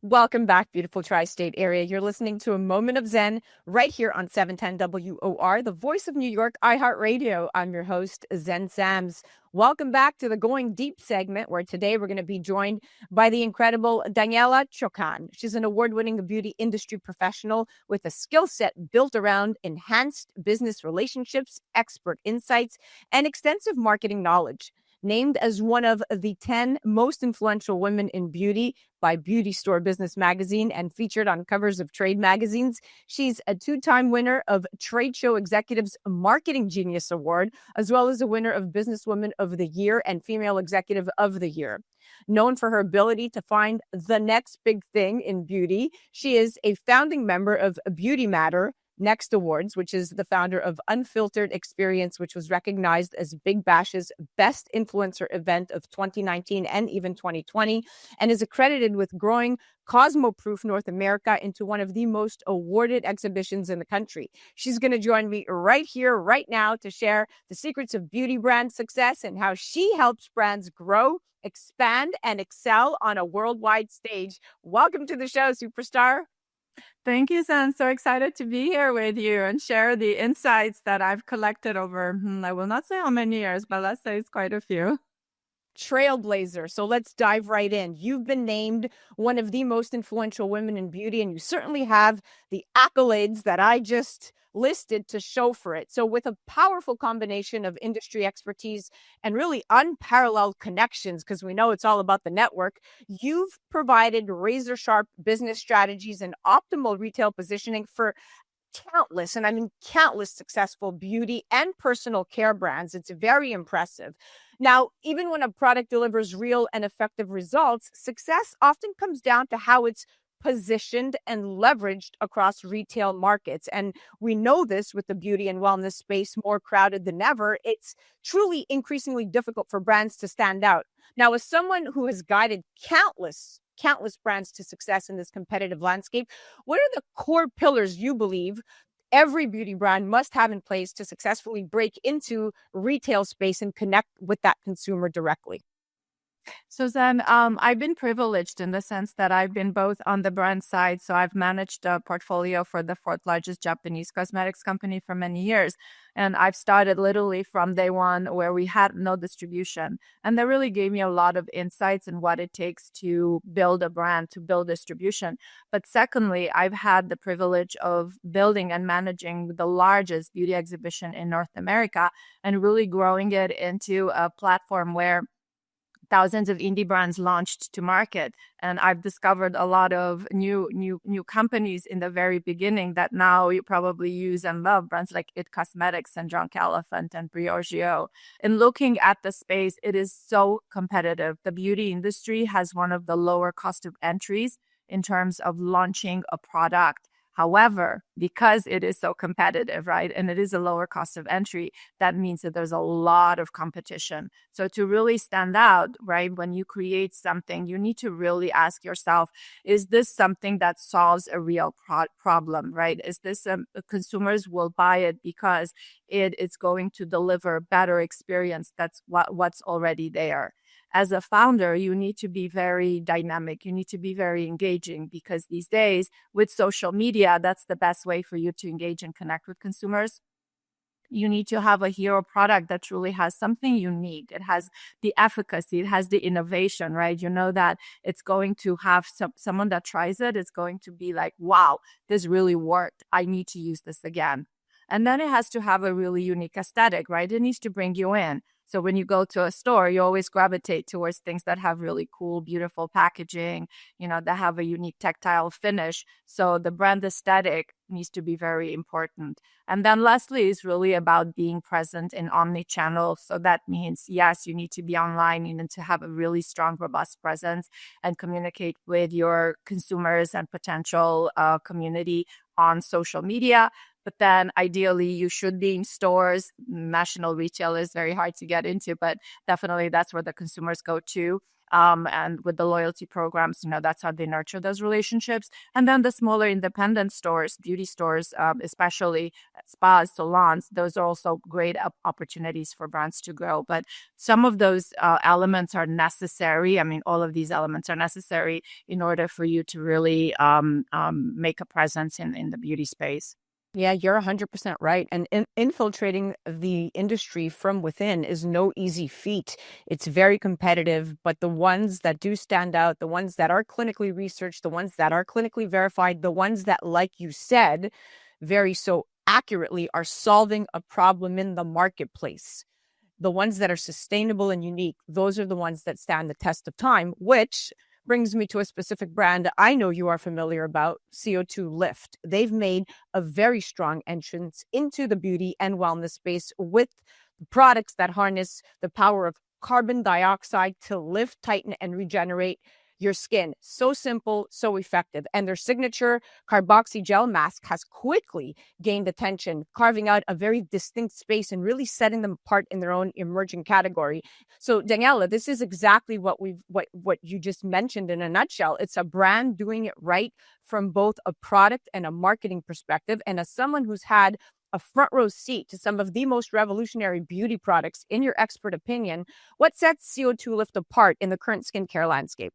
Welcome back, beautiful tri-state area. You're listening to A Moment of Zen right here on 710 WOR, the voice of New York, iHeartRadio. I'm your host, Zen Sams. Welcome back to the Going Deep segment, where today we're going to be joined by the incredible Daniela Ciocan. She's an award-winning beauty industry professional with a skill set built around enhanced business relationships, expert insights, and extensive marketing knowledge. Named as one of the 10 most influential women in beauty by Beauty Store Business Magazine and featured on covers of trade magazines, she's a two-time winner of Trade Show Executives Marketing Genius Award, as well as a winner of Businesswoman of the Year and Female Executive of the Year. Known for her ability to find the next big thing in beauty, she is a founding member of Beauty Matter Next Awards, which is the founder of Unfiltered Experience, which was recognized as Big Bash's best influencer event of 2019 and even 2020, and is accredited with growing Cosmoproof North America into one of the most awarded exhibitions in the country. She's going to join me right here, right now, to share the secrets of beauty brand success and how she helps brands grow, expand, and excel on a worldwide stage. Welcome to the show, superstar. Thank you, San. So excited to be here with you and share the insights that I've collected over, I will not say how many years, but let's say it's quite a few. Trailblazer. So let's dive right in. You've been named one of the most influential women in beauty, and you certainly have the accolades that I just listed to show for it. So with a powerful combination of industry expertise and really unparalleled connections, because we know it's all about the network, you've provided razor sharp business strategies and optimal retail positioning for countless, and I mean countless successful beauty and personal care brands. It's very impressive. Now, even when a product delivers real and effective results, success often comes down to how it's positioned and leveraged across retail markets. And we know this with the beauty and wellness space more crowded than ever. It's truly increasingly difficult for brands to stand out. Now, as someone who has guided countless brands to success in this competitive landscape, what are the core pillars you believe every beauty brand must have in place to successfully break into retail space and connect with that consumer directly? So then I've been privileged in the sense that I've been both on the brand side. So I've managed a portfolio for the fourth largest Japanese cosmetics company for many years. And I've started literally from day one where we had no distribution. And that really gave me a lot of insights in what it takes to build a brand, to build distribution. But secondly, I've had the privilege of building and managing the largest beauty exhibition in North America and really growing it into a platform where thousands of indie brands launched to market. And I've discovered a lot of new companies in the very beginning that now you probably use and love, brands like It Cosmetics and Drunk Elephant and Briogeo. In looking at the space, it is so competitive. The beauty industry has one of the lower cost of entries in terms of launching a product. However, because it is so competitive, right, and it is a lower cost of entry, that means that there's a lot of competition. So to really stand out, right, when you create something, you need to really ask yourself, is this something that solves a real problem, right? Is this consumers will buy it because it is going to deliver better experience? That's what's already there. As a founder, you need to be very dynamic. You need to be very engaging because these days with social media, that's the best way for you to engage and connect with consumers. You need to have a hero product that truly has something unique. It has the efficacy, it has the innovation, right? You know that it's going to have someone that tries it, it's going to be like, wow, this really worked. I need to use this again. And then it has to have a really unique aesthetic, right? It needs to bring you in. So when you go to a store, you always gravitate towards things that have really cool, beautiful packaging, that have a unique tactile finish. So the brand aesthetic needs to be very important. And then lastly is really about being present in omnichannel. So that means, yes, you need to be online. You need to have a really strong, robust presence and communicate with your consumers and potential community on social media. But then ideally you should be in stores. National retail is very hard to get into, but definitely that's where the consumers go to. And with the loyalty programs, that's how they nurture those relationships. And then the smaller independent stores, beauty stores, especially spas, salons, those are also great opportunities for brands to grow. But some of those elements are necessary. I mean, all of these elements are necessary in order for you to really make a presence in the beauty space. Yeah, you're 100% right. And infiltrating the industry from within is no easy feat. It's very competitive, but the ones that do stand out, the ones that are clinically researched, the ones that are clinically verified, the ones that, like you said, very so accurately are solving a problem in the marketplace. The ones that are sustainable and unique, those are the ones that stand the test of time, which brings me to a specific brand I know you are familiar about, CO2 Lift. They've made a very strong entrance into the beauty and wellness space with products that harness the power of carbon dioxide to lift, tighten, and regenerate your skin. So simple, so effective. And their signature carboxy gel mask has quickly gained attention, carving out a very distinct space and really setting them apart in their own emerging category. So Daniela, this is exactly what you just mentioned in a nutshell. It's a brand doing it right from both a product and a marketing perspective. And as someone who's had a front row seat to some of the most revolutionary beauty products, in your expert opinion, what sets CO2 Lift apart in the current skincare landscape?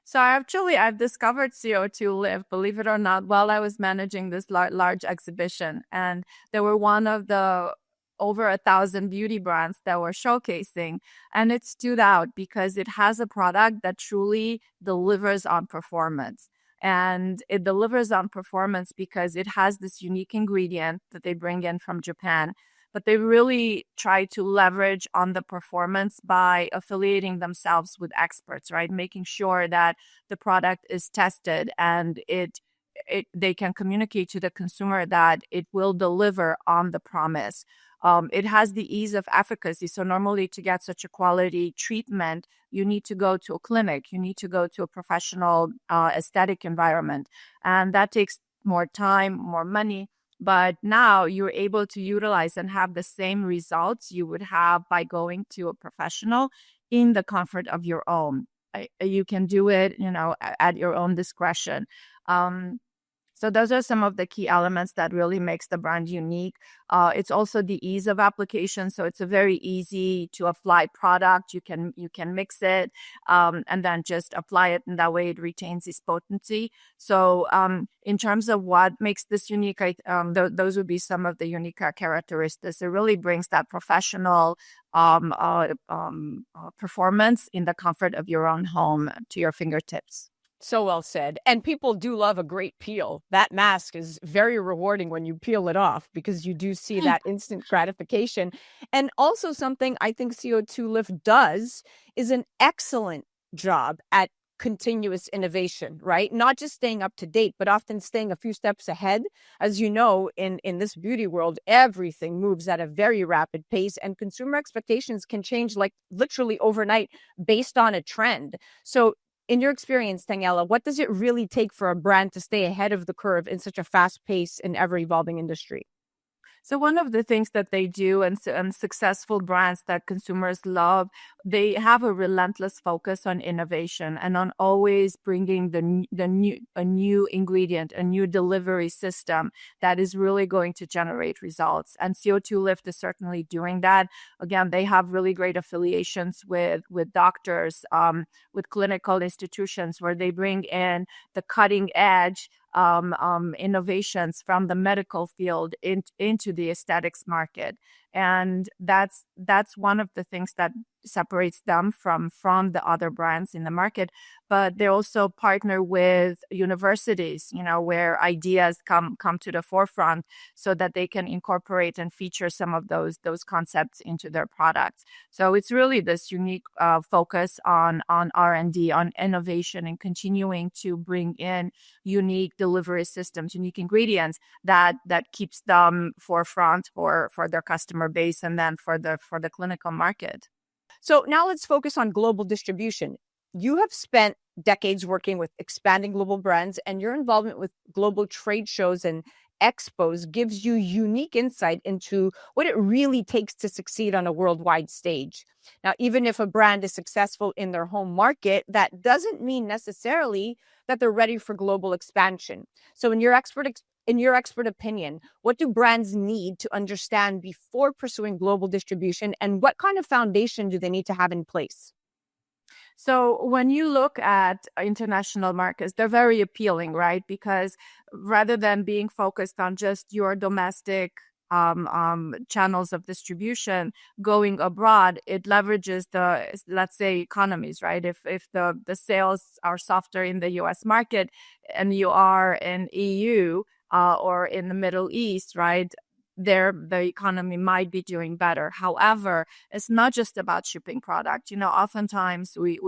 So I've discovered CO2 Lift, believe it or not, while I was managing this large exhibition. And they were one of the over 1,000 beauty brands that were showcasing. And it stood out because it has a product that truly delivers on performance. And it delivers on performance because it has this unique ingredient that they bring in from Japan, but they really try to leverage on the performance by affiliating themselves with experts, right? Making sure that the product is tested and they can communicate to the consumer that it will deliver on the promise. It has the ease of efficacy. So normally to get such a quality treatment, you need to go to a clinic, you need to go to a professional aesthetic environment. And that takes more time, more money. But now you're able to utilize and have the same results you would have by going to a professional in the comfort of your own. You can do it, at your own discretion. So those are some of the key elements that really makes the brand unique. It's also the ease of application. So it's a very easy to apply product. You can mix it and then just apply it, and that way it retains its potency. So in terms of what makes this unique, those would be some of the unique characteristics. It really brings that professional performance in the comfort of your own home to your fingertips. So well said. And people do love a great peel. That mask is very rewarding when you peel it off because you do see that instant gratification. And also something I think CO2 Lift does is an excellent job at continuous innovation, right? Not just staying up to date, but often staying a few steps ahead. As you know, in this beauty world, everything moves at a very rapid pace and consumer expectations can change like literally overnight based on a trend. So in your experience, Daniela, what does it really take for a brand to stay ahead of the curve in such a fast-paced and ever-evolving industry? So one of the things that they do, and successful brands that consumers love, they have a relentless focus on innovation and on always bringing a new ingredient, a new delivery system that is really going to generate results. And CO2 Lift is certainly doing that. Again, they have really great affiliations with doctors, with clinical institutions where they bring in the cutting edge innovations from the medical field into the aesthetics market. And that's one of the things that separates them from the other brands in the market. But they also partner with universities, where ideas come to the forefront so that they can incorporate and feature some of those concepts into their products. So it's really this unique focus on R&D, on innovation, and continuing to bring in unique delivery systems, unique ingredients that keeps them forefront for their customer base and then for the clinical market. So now let's focus on global distribution. You have spent decades working with expanding global brands, and your involvement with global trade shows and expos gives you unique insight into what it really takes to succeed on a worldwide stage. Now, even if a brand is successful in their home market, that doesn't mean necessarily that they're ready for global expansion. So, in your expert opinion, what do brands need to understand before pursuing global distribution, and what kind of foundation do they need to have in place? So when you look at international markets, they're very appealing, right? Because rather than being focused on just your domestic channels of distribution, going abroad, it leverages the, let's say, economies, right? If the sales are softer in the U.S. market and you are in EU or in the Middle East, right? There, the economy might be doing better. However, it's not just about shipping product. Oftentimes we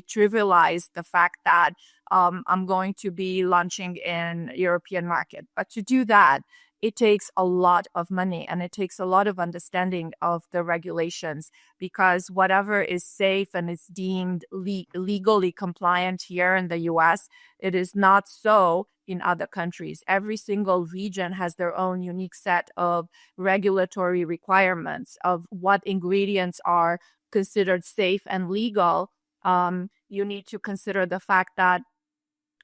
trivialize the fact that I'm going to be launching in European market, but to do that, it takes a lot of money and it takes a lot of understanding of the regulations, because whatever is safe and is deemed legally compliant here in the US, it is not so in other countries. Every single region has their own unique set of regulatory requirements of what ingredients are considered safe and legal. You need to consider the fact that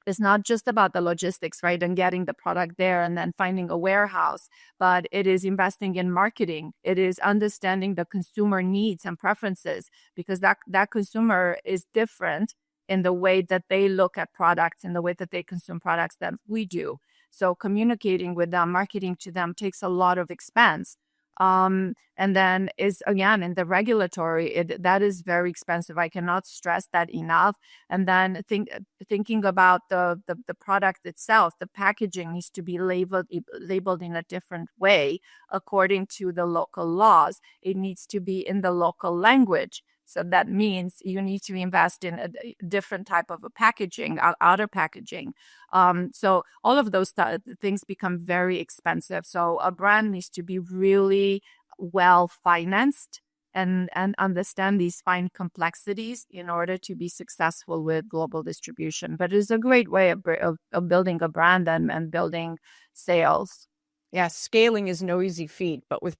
it's not just about the logistics, right, and getting the product there and then finding a warehouse, but it is investing in marketing. It is understanding the consumer needs and preferences, because that consumer is different in the way that they look at products, in the way that they consume products than we do. So communicating with them, marketing to them takes a lot of expense. And then is again in the regulatory, that is very expensive. I cannot stress that enough. And then thinking about the product itself, the packaging needs to be labeled in a different way according to the local laws. It needs to be in the local language. So that means you need to invest in a different type of a packaging, outer packaging. So all of those things become very expensive. So a brand needs to be really well financed and understand these fine complexities in order to be successful with global distribution. But it's a great way of building a brand and building sales. Yeah, scaling is no easy feat, but with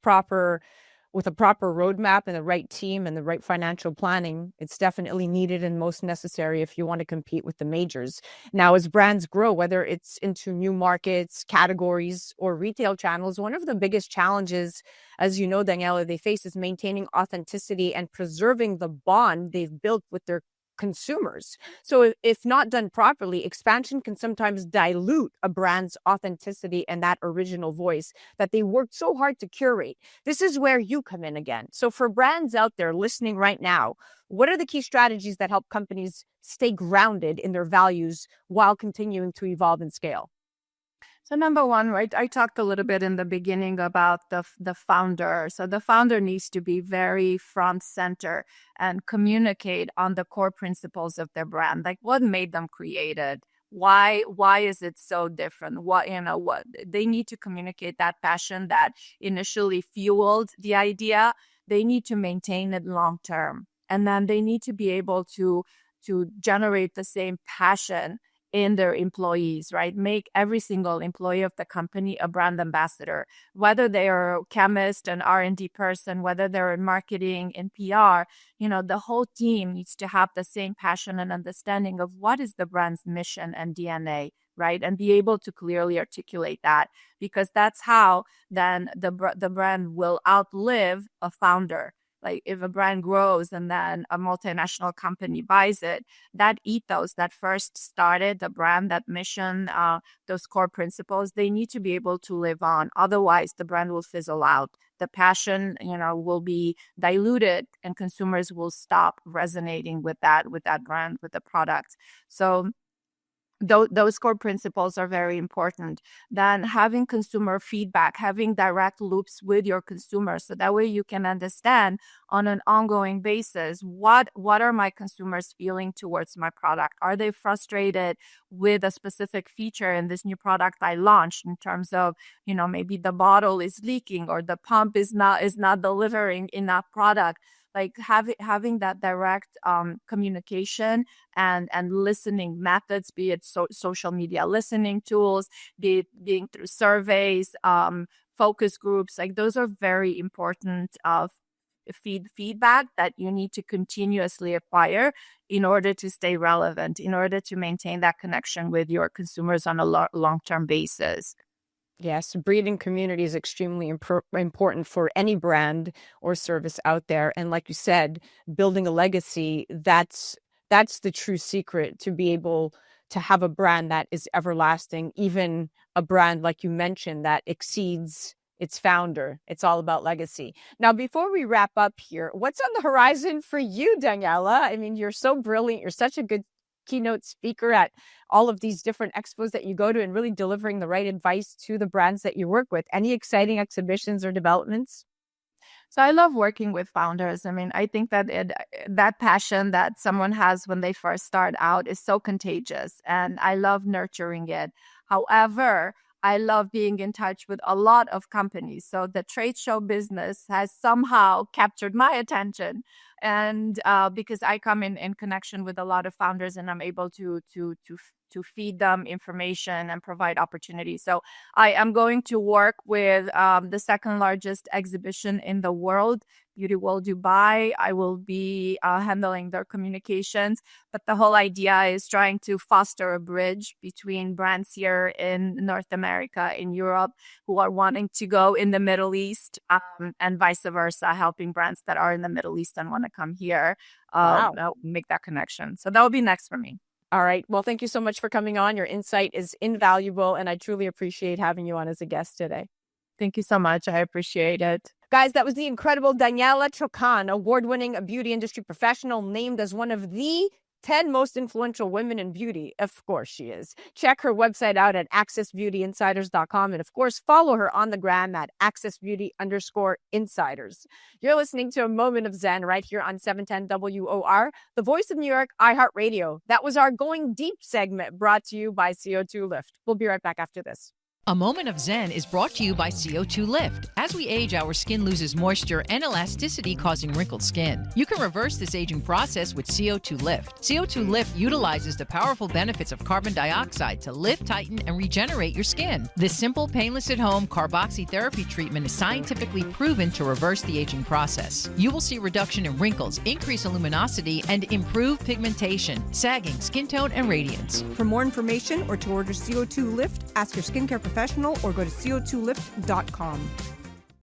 a proper roadmap and the right team and the right financial planning, it's definitely needed and most necessary if you want to compete with the majors. Now, as brands grow, whether it's into new markets, categories, or retail channels, one of the biggest challenges, as you know, Daniela, they face is maintaining authenticity and preserving the bond they've built with their consumers. So if not done properly, expansion can sometimes dilute a brand's authenticity and that original voice that they worked so hard to curate. This is where you come in again. So for brands out there listening right now, what are the key strategies that help companies stay grounded in their values while continuing to evolve and scale? So number one, right, I talked a little bit in the beginning about the founder. So the founder needs to be very front center and communicate on the core principles of their brand, like what made them created. Why is it so different? What they need to communicate, that passion that initially fueled the idea. They need to maintain it long term, and then they need to be able to generate the same passion in their employees, right? Make every single employee of the company a brand ambassador, whether they are a chemist, an R&D person, whether they're in marketing, in PR, the whole team needs to have the same passion and understanding of what is the brand's mission and DNA, right? And be able to clearly articulate that, because that's how then the brand will outlive a founder. Like if a brand grows and then a multinational company buys it, that ethos that first started the brand, that mission, those core principles, they need to be able to live on. Otherwise, the brand will fizzle out. The passion, will be diluted, and consumers will stop resonating with that brand, with the product. So those core principles are very important. Then having consumer feedback, having direct loops with your consumers, so that way you can understand on an ongoing basis what are my consumers feeling towards my product. Are they frustrated with a specific feature in this new product I launched, in terms of maybe the bottle is leaking or the pump is not delivering enough product? like having that direct communication and listening methods, be it social media listening tools, be it being through surveys, focus groups, like those are very important feedback that you need to continuously acquire in order to stay relevant, in order to maintain that connection with your consumers on a long-term basis. Yes, breeding community is extremely important for any brand or service out there. And like you said, building a legacy, that's the true secret to be able to have a brand that is everlasting, even a brand like you mentioned that exceeds its founder. It's all about legacy. Now, before we wrap up here, what's on the horizon for you, Daniela? I mean, you're so brilliant. You're such a good keynote speaker at all of these different expos that you go to and really delivering the right advice to the brands that you work with. Any exciting exhibitions or developments? So I love working with founders. I mean, I think that that passion that someone has when they first start out is so contagious, and I love nurturing it. However, I love being in touch with a lot of companies. So the trade show business has somehow captured my attention. And because I come in connection with a lot of founders, and I'm able to feed them information and provide opportunities. So I am going to work with the second largest exhibition in the world, Beauty World Dubai. I will be handling their communications, but the whole idea is trying to foster a bridge between brands here in North America, in Europe, who are wanting to go in the Middle East, and vice versa, helping brands that are in the Middle East and want to come here, Wow. make that connection. So that will be next for me. All right. Well, thank you so much for coming on. Your insight is invaluable, and I truly appreciate having you on as a guest today. Thank you so much. I appreciate it. Guys, that was the incredible Daniela Ciocan, award-winning beauty industry professional, named as one of the 10 most influential women in beauty. Of course she is. Check her website out at accessbeautyinsiders.com. And of course, follow her on the gram at accessbeauty_insiders. You're listening to A Moment of Zen right here on 710 WOR, the voice of New York, iHeartRadio. That was our Going Deep segment brought to you by CO2 Lift. We'll be right back after this. A Moment of Zen is brought to you by CO2 Lift. As we age, our skin loses moisture and elasticity, causing wrinkled skin. You can reverse this aging process with CO2 Lift. CO2 Lift utilizes the powerful benefits of carbon dioxide to lift, tighten, and regenerate your skin. This simple, painless at-home carboxytherapy treatment is scientifically proven to reverse the aging process. You will see reduction in wrinkles, increase in luminosity, and improve pigmentation, sagging, skin tone, and radiance. For more information or to order CO2 Lift, ask your skincare professional or go to co2lift.com.